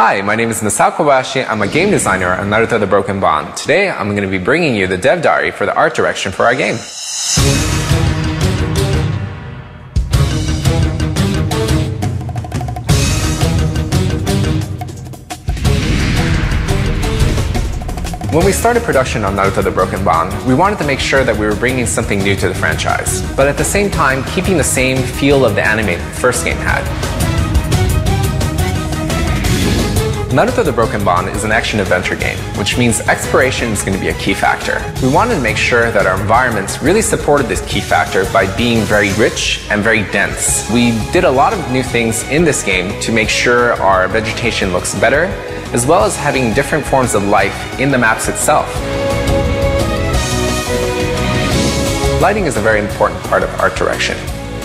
Hi, my name is Masao Kobayashi. I'm a game designer on Naruto the Broken Bond. Today, I'm going to be bringing you the dev diary for the art direction for our game. When we started production on Naruto the Broken Bond, we wanted to make sure that we were bringing something new to the franchise, but at the same time, keeping the same feel of the anime the first game had. Naruto the Broken Bond is an action-adventure game, which means exploration is going to be a key factor. We wanted to make sure that our environments really supported this key factor by being very rich and very dense. We did a lot of new things in this game to make sure our vegetation looks better, as well as having different forms of life in the maps itself. Lighting is a very important part of art direction.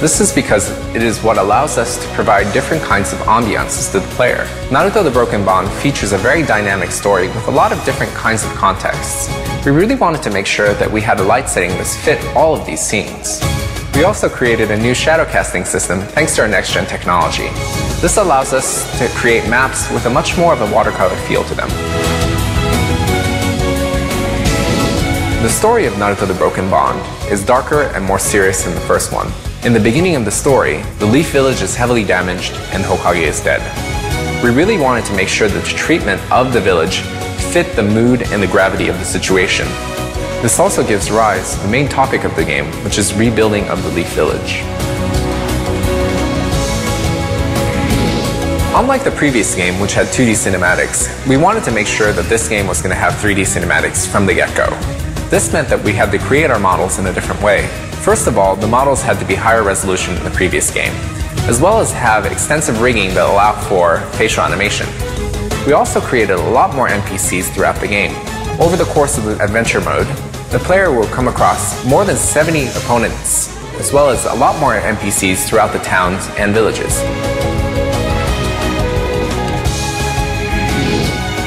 This is because it is what allows us to provide different kinds of ambiances to the player. Naruto the Broken Bond features a very dynamic story with a lot of different kinds of contexts. We really wanted to make sure that we had a light setting that fit all of these scenes. We also created a new shadow casting system thanks to our next-gen technology. This allows us to create maps with a much more of a watercolor feel to them. The story of Naruto the Broken Bond is darker and more serious than the first one. In the beginning of the story, the Leaf Village is heavily damaged and Hokage is dead. We really wanted to make sure that the treatment of the village fit the mood and the gravity of the situation. This also gives rise to the main topic of the game, which is rebuilding of the Leaf Village. Unlike the previous game, which had 2D cinematics, we wanted to make sure that this game was going to have 3D cinematics from the get-go. This meant that we had to create our models in a different way. First of all, the models had to be higher resolution than the previous game, as well as have extensive rigging that allowed for facial animation. We also created a lot more NPCs throughout the game. Over the course of the adventure mode, the player will come across more than 70 opponents, as well as a lot more NPCs throughout the towns and villages.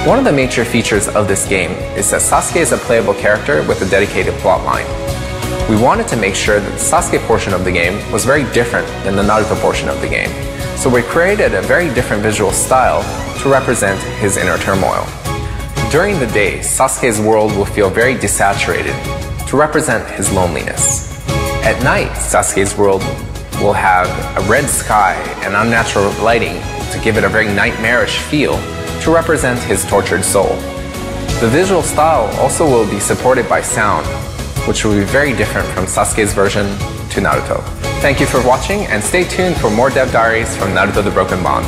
One of the major features of this game is that Sasuke is a playable character with a dedicated plotline. We wanted to make sure that the Sasuke portion of the game was very different than the Naruto portion of the game, so we created a very different visual style to represent his inner turmoil. During the day, Sasuke's world will feel very desaturated to represent his loneliness. At night, Sasuke's world will have a red sky and unnatural lighting to give it a very nightmarish feel to represent his tortured soul. The visual style also will be supported by sound, which will be very different from Sasuke's version to Naruto. Thank you for watching and stay tuned for more dev diaries from Naruto the Broken Bond.